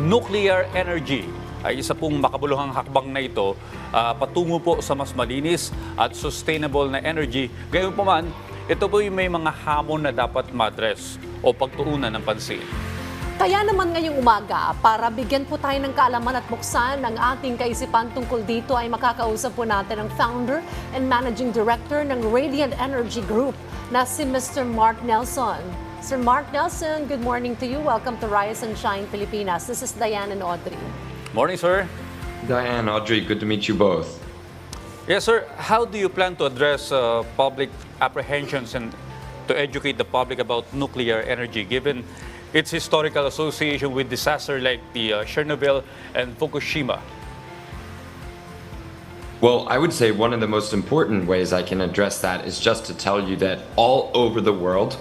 nuclear energy ay isa pong makabuluhang hakbang na ito patungo po sa mas malinis at sustainable na energy. Gayunpaman, ito po yung may mga hamon na dapat ma-address o pagtuunan ng pansin. Kaya naman ngayong umaga, para bigyan po tayo ng kaalaman at buksan ng ating kaisipan tungkol dito, ay makakausap po natin ang founder and managing director ng Radiant Energy Group na si Mr. Mark Nelson. Sir Mark Nelson, good morning to you. Welcome to Rise and Shine Pilipinas. This is Diane and Audrey. Morning, sir. Diane, Audrey, good to meet you both. Yes, sir. How do you plan to address public apprehensions and to educate the public about nuclear energy, given its historical association with disaster like the Chernobyl and Fukushima? Well, I would say one of the most important ways I can address that is just to tell you that all over the world,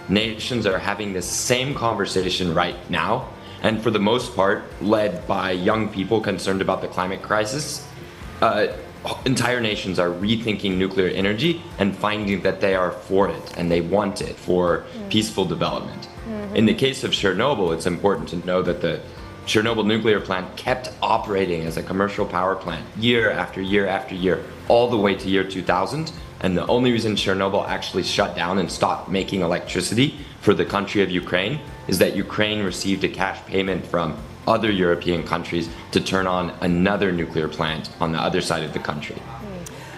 nations are having this same conversation right now, and for the most part, led by young people concerned about the climate crisis. Entire nations are rethinking nuclear energy and finding that they are for it and they want it for peaceful development. In the case of Chernobyl, it's important to know that the Chernobyl nuclear plant kept operating as a commercial power plant year after year after year, all the way to year 2000. And the only reason Chernobyl actually shut down and stopped making electricity for the country of Ukraine is that Ukraine received a cash payment from other European countries to turn on another nuclear plant on the other side of the country.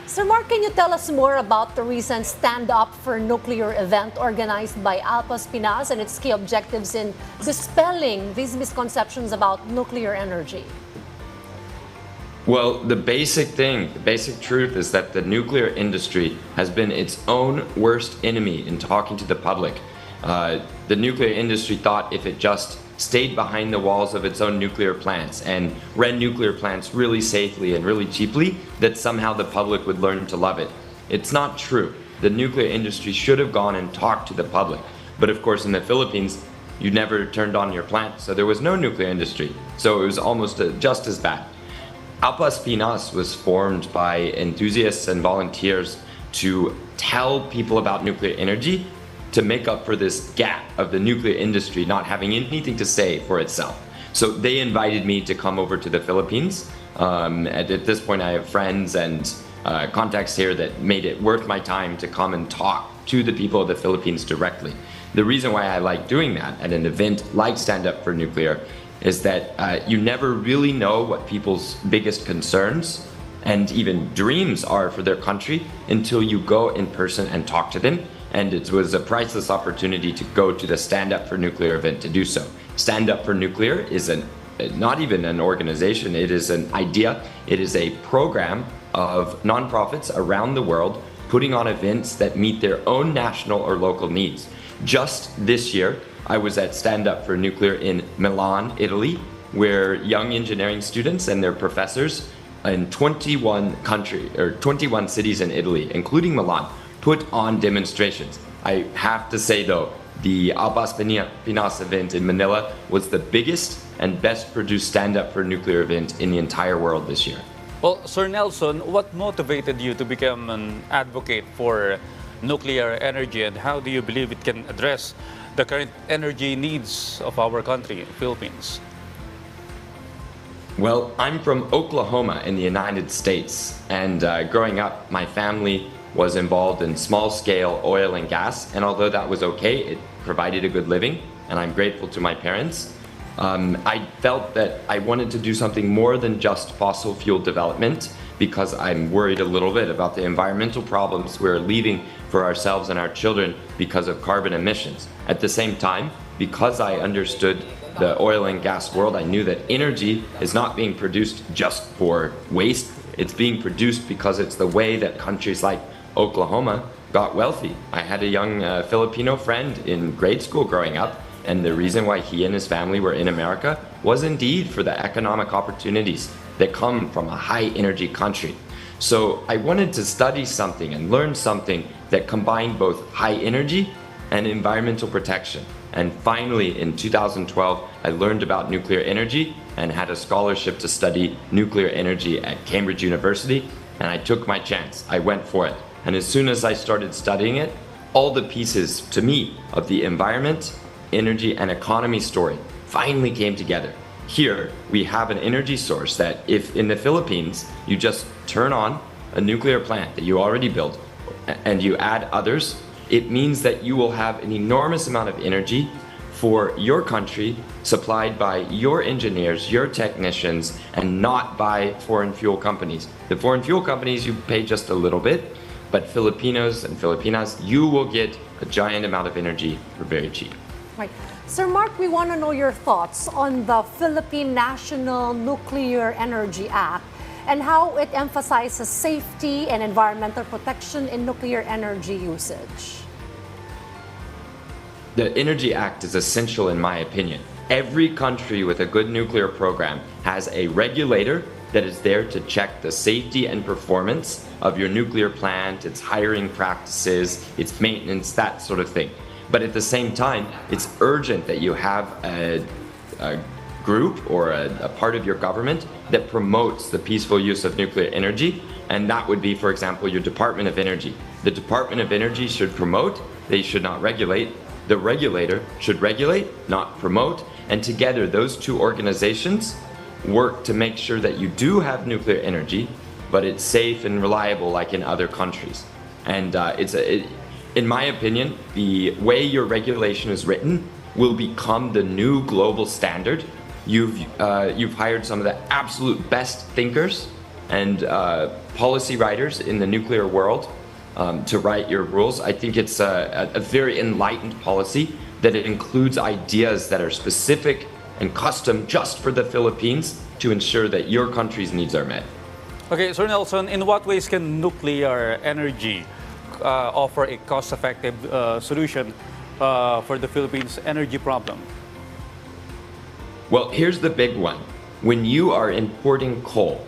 Sir Mark, can you tell us more about the recent Stand Up for Nuclear event organized by Alpas Pinas and its key objectives in dispelling these misconceptions about nuclear energy? Well, the basic truth is that the nuclear industry has been its own worst enemy in talking to the public. The nuclear industry thought if it just stayed behind the walls of its own nuclear plants and ran nuclear plants really safely and really cheaply, that somehow the public would learn to love it. It's not true. The nuclear industry should have gone and talked to the public. But of course, in the Philippines, you never turned on your plant, so there was no nuclear industry. So it was almost just as bad. Alpas Pinas was formed by enthusiasts and volunteers to tell people about nuclear energy, to make up for this gap of the nuclear industry not having anything to say for itself. So they invited me to come over to the Philippines. At this point, I have friends and contacts here that made it worth my time to come and talk to the people of the Philippines directly. The reason why I like doing that at an event like Stand Up for Nuclear is that you never really know what people's biggest concerns and even dreams are for their country until you go in person and talk to them. And it was a priceless opportunity to go to the Stand Up for Nuclear event to do so. Stand Up for Nuclear is not even an organization, it is an idea. It is a program of nonprofits around the world putting on events that meet their own national or local needs. Just this year, I was at Stand Up for Nuclear in Milan, Italy, where young engineering students and their professors in 21 cities in Italy, including Milan, put on demonstrations. I have to say though, the Alpas Pinas event in Manila was the biggest and best produced Stand Up for Nuclear event in the entire world this year. Well, Sir Nelson, what motivated you to become an advocate for nuclear energy, and how do you believe it can address the current energy needs of our country, Philippines? Well, I'm from Oklahoma in the United States, and growing up, my family was involved in small-scale oil and gas, and although that was okay, it provided a good living, and I'm grateful to my parents. I felt that I wanted to do something more than just fossil fuel development because I'm worried a little bit about the environmental problems we're leaving for ourselves and our children because of carbon emissions. At the same time, because I understood the oil and gas world, I knew that energy is not being produced just for waste. It's being produced because it's the way that countries like Oklahoma got wealthy. I had a young Filipino friend in grade school growing up, and the reason why he and his family were in America was indeed for the economic opportunities that come from a high energy country. So I wanted to study something and learn something that combined both high energy and environmental protection. And finally, in 2012, I learned about nuclear energy and had a scholarship to study nuclear energy at Cambridge University, and I took my chance. I went for it. And as soon as I started studying it, all the pieces, to me, of the environment, energy, and economy story finally came together. here we have an energy source that if in the Philippines you just turn on a nuclear plant that you already built and you add others, it means that you will have an enormous amount of energy for your country supplied by your engineers, your technicians, and not by foreign fuel companies. The foreign fuel companies, you pay just a little bit, but Filipinos and Filipinas, you will get a giant amount of energy for very cheap. Right. Sir Mark, we want to know your thoughts on the Philippine National Nuclear Energy Act and how it emphasizes safety and environmental protection in nuclear energy usage. The Energy Act is essential in my opinion. Every country with a good nuclear program has a regulator that is there to check the safety and performance of your nuclear plant, its hiring practices, its maintenance, that sort of thing. But at the same time, it's urgent that you have a group or a part of your government that promotes the peaceful use of nuclear energy. And that would be, for example, your Department of Energy. The Department of Energy should promote, they should not regulate. The regulator should regulate, not promote. And together, those two organizations work to make sure that you do have nuclear energy, but it's safe and reliable like in other countries. And in my opinion, the way your regulation is written will become the new global standard. You've hired some of the absolute best thinkers and policy writers in the nuclear world to write your rules. I think it's a very enlightened policy that it includes ideas that are specific and custom just for the Philippines to ensure that your country's needs are met. Okay, Sir Nelson, in what ways can nuclear energy offer a cost-effective solution for the Philippines' energy problem? Well, here's the big one. When you are importing coal,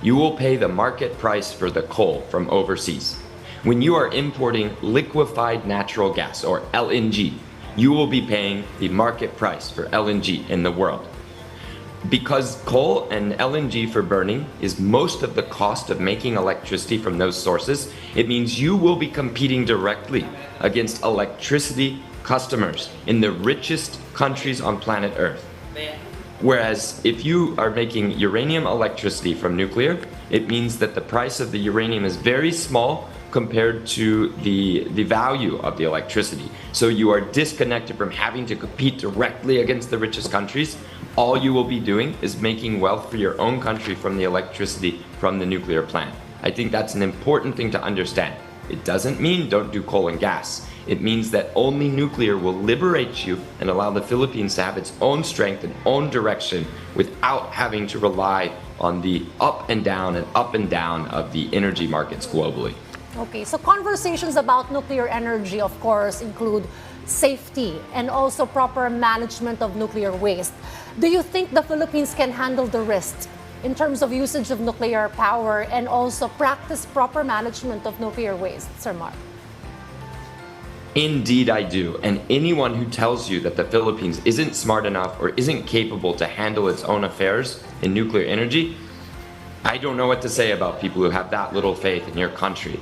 you will pay the market price for the coal from overseas. When you are importing liquefied natural gas, or LNG, you will be paying the market price for LNG in the world. Because coal and LNG for burning is most of the cost of making electricity from those sources, it means you will be competing directly against electricity customers in the richest countries on planet Earth. Whereas if you are making uranium electricity from nuclear, it means that the price of the uranium is very small compared to the value of the electricity. So you are disconnected from having to compete directly against the richest countries. All you will be doing is making wealth for your own country from the electricity from the nuclear plant. I think that's an important thing to understand. It doesn't mean don't do coal and gas. It means that only nuclear will liberate you and allow the Philippines to have its own strength and own direction without having to rely on the up and down of the energy markets globally. Okay, so conversations about nuclear energy, of course, include safety and also proper management of nuclear waste. Do you think the Philippines can handle the risk in terms of usage of nuclear power and also practice proper management of nuclear waste, Sir Mark? Indeed, I do. And anyone who tells you that the Philippines isn't smart enough or isn't capable to handle its own affairs in nuclear energy, I don't know what to say about people who have that little faith in your country.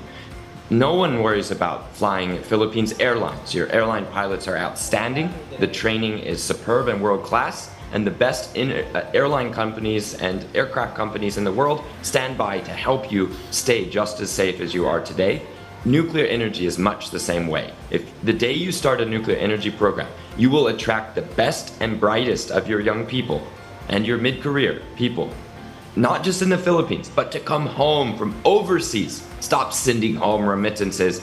No one worries about flying Philippines Airlines. Your airline pilots are outstanding, the training is superb and world class, and the best airline companies and aircraft companies in the world stand by to help you stay just as safe as you are today. Nuclear energy is much the same way. If the day you start a nuclear energy program, you will attract the best and brightest of your young people and your mid-career people, not just in the Philippines, but to come home from overseas. Stop sending home remittances.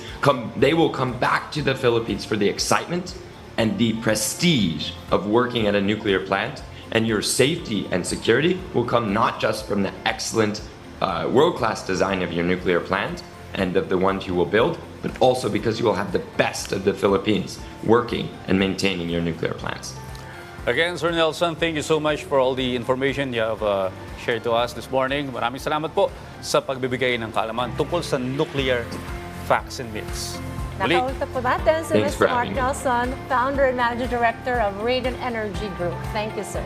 They will come back to the Philippines for the excitement and the prestige of working at a nuclear plant, and your safety and security will come not just from the excellent world-class design of your nuclear plant and of the ones you will build, but also because you will have the best of the Philippines working and maintaining your nuclear plants. Again, Sir Nelson, thank you so much for all the information you have shared to us this morning. Maraming salamat po sa pagbibigay ng kaalaman tungkol sa nuclear facts and myths. Muli. Nakausap po natin si Thanks Mr. for Mark having me. Nelson, Founder and Managing Director of Radiant Energy Group. Thank you, sir.